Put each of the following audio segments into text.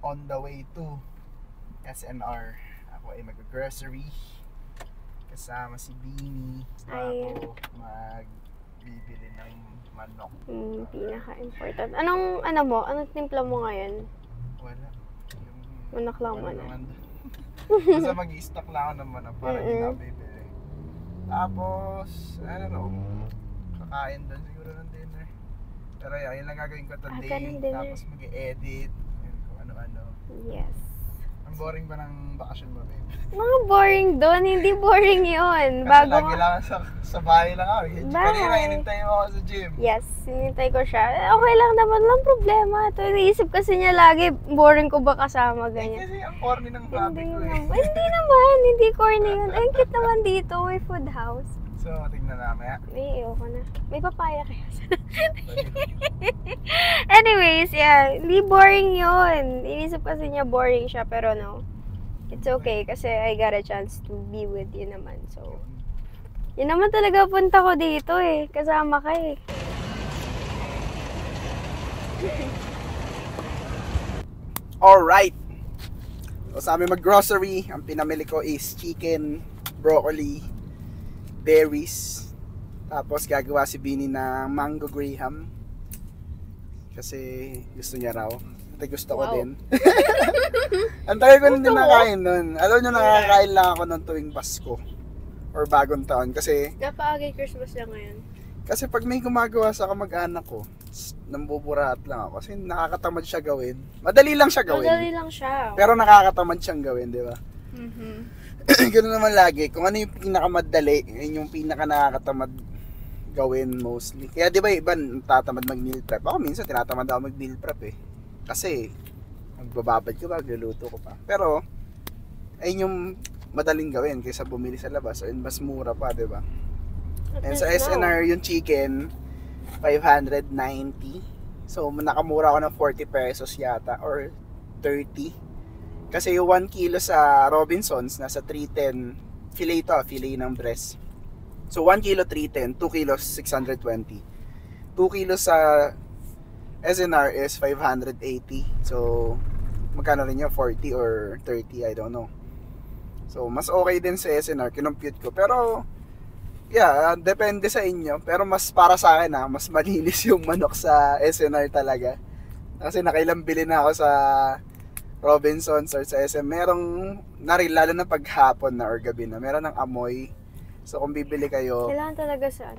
on the way to SNR. Ako ay mag-grocery kasama si Beanie. Ay. Ako magbibili ng manok. Pinaka-important. Anong timpla mo ngayon? Wala. Manok lang wala muna. naman doon. Basta mag-i-stock lang ako ng manok para hindi na bibili. Tapos, I don't know, kakain doon siguro ng dinner. Pero yun lang gagawin ko today. Tapos mag-i-edit. Kung ano-ano. Yes. Ang boring ba ng bakasyon mo, babe? Mga boring doon, hindi boring yun. Kasi lagi lang sa bahay lang ako. Kanina hinintay mo ako sa gym. Yes, hinintay ko siya. Okay lang naman, lang problema. Ito, iniisip kasi niya lagi, boring ko ba kasama, ganyan. Kasi ang corny ng hobby ko eh. Hindi naman, hindi corny yun. Ay, cute naman dito, may food house. So, tingnan namin. May ko na. May papaya kaya. Anyways, yeah, hindi boring yun. Inisip kasi niya boring siya, pero no. It's okay kasi I got a chance to be with you naman. So, yun naman talaga punta ko dito eh. Kasama ka eh. Alright. So, sa amin mag-grocery, ang pinamili ko is chicken, broccoli, berries. Tapos gagawa si Bini ng mango graham. Kasi gusto niya raw. At gusto ko din. Ang tagal ko din nakain nun. Alam nyo, nakakain lang ako ng tuwing Pasko. Or bagong taon. Kasi Napaagay Christmas lang ngayon. Kasi pag may gumagawa sa kamag-anak ko, nambuburaat lang ako. Kasi nakakatamad siya gawin. Madali lang siya gawin. Madali lang siya. Pero nakakatamad siyang gawin, di ba? Ganoon naman lagi. Kung ano yung pinakamadali, yun yung pinaka nakakatamad gawin mostly. Kaya di ba iba tatamad mag-meal prep? Ako minsan tinatamad ako mag-meal prep eh. Kasi magbababad ko pa, magluluto ko pa. Pero ayun yung madaling gawin kaysa bumili sa labas. So, mas mura pa, di ba? And sa SNR yung chicken 590. So nakamura ako ng 40 pesos yata or 30. Kasi yung 1 kilo sa Robinsons nasa 310. Filet to, filet ng breast. So 1 kilo 310, 2 kilos 620. 2 kilos sa SNR is 580. So magkano rin yun? 40 or 30, I don't know. So mas okay din sa SNR, kinompute ko. Pero yeah, depende sa inyo. Pero mas para sa akin mas malinis yung manok sa SNR talaga. Kasi nakailang bili na ako sa Robinsons or sa SM. Merong, lalo na paghapon na or gabi na, meron ng amoy. So kung bibili kayo, kailangan talaga sa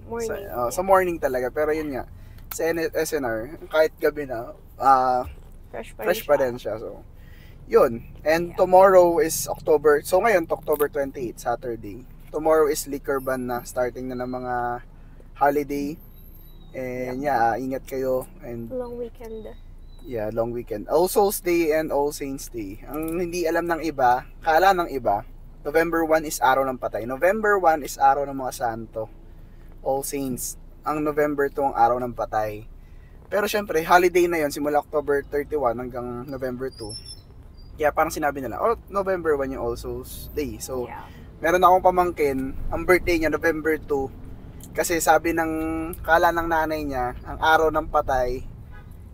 morning. Sa morning talaga. Pero yun nga, sa SNR, kahit gabi na, fresh pa rin siya. So, yun. And tomorrow is October, so ngayon, October 28, Saturday. Tomorrow is liquor ban na, starting na ng mga holiday. And ingat kayo. And long weekend. Yeah, long weekend. All Souls Day and All Saints Day. Ang hindi alam ng iba, kala ng iba, November 1 is araw ng patay. November 1 is araw ng mga santo. All Saints. Ang November 2 ang araw ng patay. Pero syempre, holiday na yon simula October 31 hanggang November 2. Kaya parang sinabi nila, November 1 yung All Souls Day. So, meron akong pamangkin, ang birthday niya November 2. Kasi sabi ng kala ng nanay niya, ang araw ng patay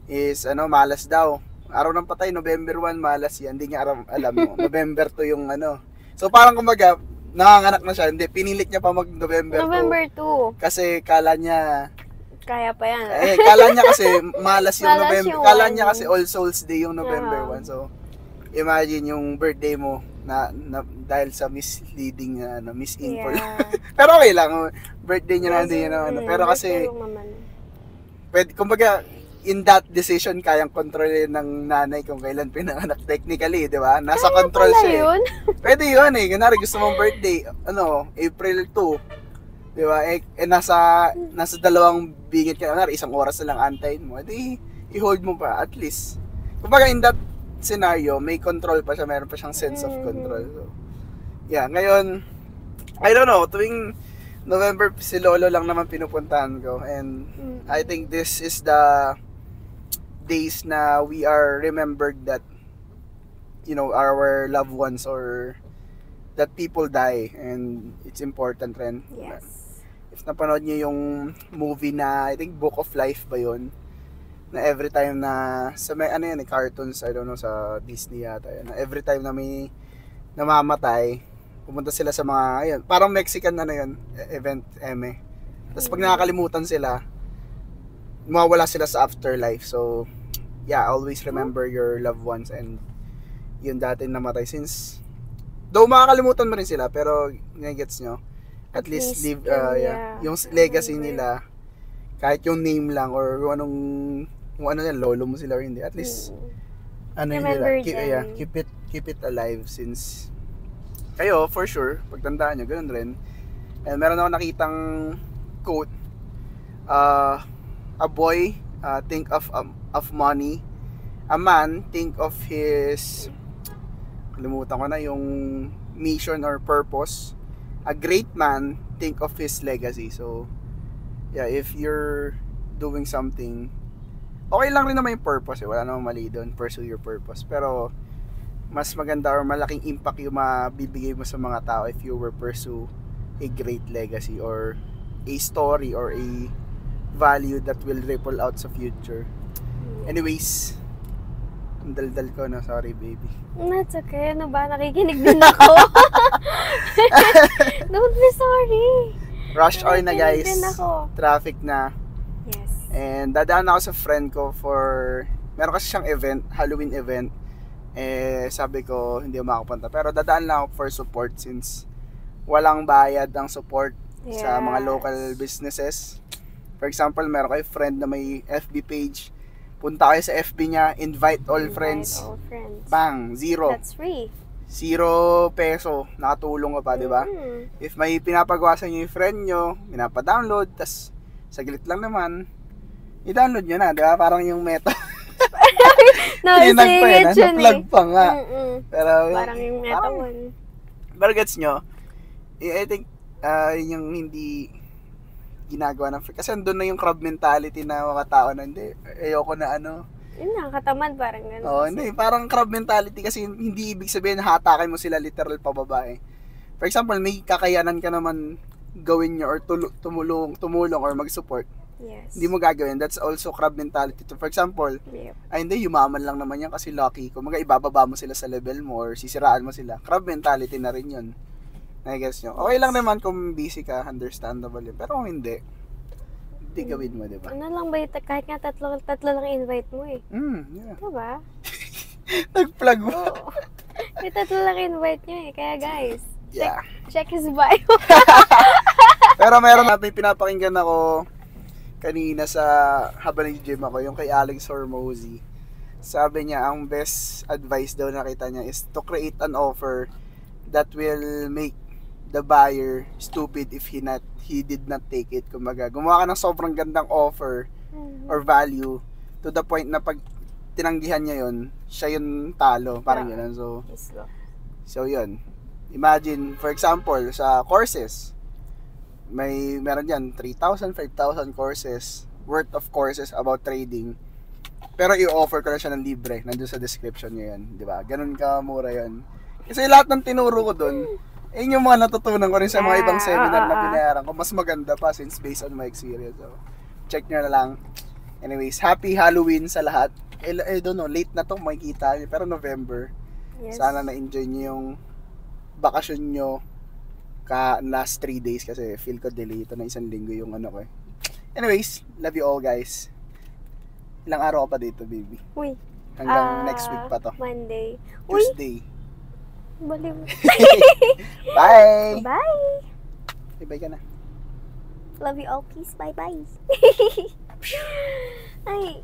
is malas daw. Araw ng patay November 1, malas yan. Hindi niya alam mo. November 2 yung So parang kumbaga nanganganak na siya. Hindi, pinilit niya pa mag November 2. Kasi kala niya kaya pa yan. Kala niya kasi malas yung November. Kala niya kasi All Souls Day yung November 1. So imagine yung birthday mo na dahil sa misleading misinfo. Pero okay lang, birthday niya na din pero kasi kumbaga in that decision kayang kontrolin ng nanay kung kailan pinanganak technically, di ba? Nasa kaya control siya. Yun? Pwede yun eh. Kunwari gusto mong birthday, April 2. Di ba? Nasa dalawang bingit ka. Kunwari isang oras na lang antayin mo. Edi i-hold mo pa at least. Kumbaga in that scenario, may control pa siya, meron pa siyang sense of control. So, yeah, ngayon, I don't know, tuwing November, si Lolo lang naman pinupuntahan ko. And I think this is the days na we are remembered that, our loved ones or that people die. And it's important rin. Yes. If napanood niyo yung movie na, I think Book of Life ba yun? na every time na sa may ano yan cartoons, I don't know, sa Disney yata yan, na every time na may namamatay, pumunta sila sa mga ayun, parang Mexican yun, event tapos pag nakakalimutan sila, mawawala sila sa afterlife. So yeah, always remember your loved ones and yun dati namatay, since though makakalimutan mo rin sila, pero gets nyo, at least leave yung legacy nila, kahit yung name lang or kung ano yan, lolo mo sila or hindi, at least ano yun nila, keep it alive, since kayo for sure pagtandaan nyo ganun rin. And meron ako nakitang quote, a boy think of money, a man think of his, kalimutan ko na yung mission or purpose, a great man think of his legacy. So yeah, if you're doing something, okay lang rin naman yung purpose, wala namang mali doon, pursue your purpose, pero mas maganda or malaking impact yung mabibigay mo sa mga tao if you were pursue a great legacy or a story or a value that will ripple out sa future. Anyways, ang daldal ko na, sorry baby. That's okay, ano ba, nakikinig din ako. Don't be sorry. Rush hour na guys, traffic na. Yes. And dadaan ako sa friend ko for, meron kasi siyang event, Halloween event. Sabi ko hindi ako makapunta, pero dadaan lang ako for support since walang bayad ang support sa mga local businesses. For example, meron kayo friend na may FB page, punta kayo sa FB niya, invite all friends. Bang, zero. That's free. 0 peso, nakatulong ka pa, di ba? If may pinapagawasan nyo yung friend nyo, pinapa-download, tas saglit lang naman, i-download nyo na, di ba? Parang yung Meta. Na-plug pa nga. Pero, parang yung Meta one. Pero gets nyo, I think, yung hindi ginagawa ng, kasi andun na yung crab mentality na mga tao na, hindi, ayoko na yun na, katamad, parang gano'n. Oo, hindi, parang crab mentality kasi hindi ibig sabihin hatakin mo sila literal pababa eh. For example, may kakayanan ka naman gawin nyo or tumulong or mag-support. Yes. Hindi mo gagawin. That's also crab mentality. For example, hindi, yumaman lang naman yan kasi lucky ko. Ibababa mo sila sa level mo or sisiraan mo sila. Crab mentality na rin yun. I-guess nyo. Okay lang naman kung busy ka, understandable yun. Pero kung hindi gawin mo, diba? Ano lang ba yun? Kahit nga tatlo lang invite mo eh. Yeah. Diba? Nag-plug mo. Oo. Yung tatlo lang invite nyo eh. Kaya guys, Yeah. check his bio. Pero meron na, may pinapakinggan ako kanina sa habang nag-gym ako, yung kay Alex Hormozy. Sabi niya, ang best advice daw nakita niya is to create an offer that will make the buyer stupid if he did not take it. Kumbaga, gumawa ka ng sobrang gandang offer or value to the point na pag tinanggihan niya yun, siya yung talo, parang yun. So yun. Imagine, for example, sa courses, meron dyan 3,000, 5,000 courses worth of courses about trading, pero i-offer ko na siya ng libre, nandun sa description niya yun, di ba? Ganun ka mura yun. Kasi lahat ng tinuro ko dun, yung mga natutunan ko rin sa mga ibang seminar na binayaran ko, mas maganda pa since based on my experience. So, check nyo na lang. Anyways, happy Halloween sa lahat. I don't know, late na to makikita, pero November. Yes. Sana na-enjoy nyo yung bakasyon nyo last 3 days kasi feel ko delay ito na 1 linggo yung ko eh. Anyways, love you all guys. Ilang araw ka pa dito, baby? Uy. Hanggang next week pa to. Monday. Tuesday. Baliw. Bye! Bye! Bye ka na. Love you all. Peace. Bye-bye. Ay.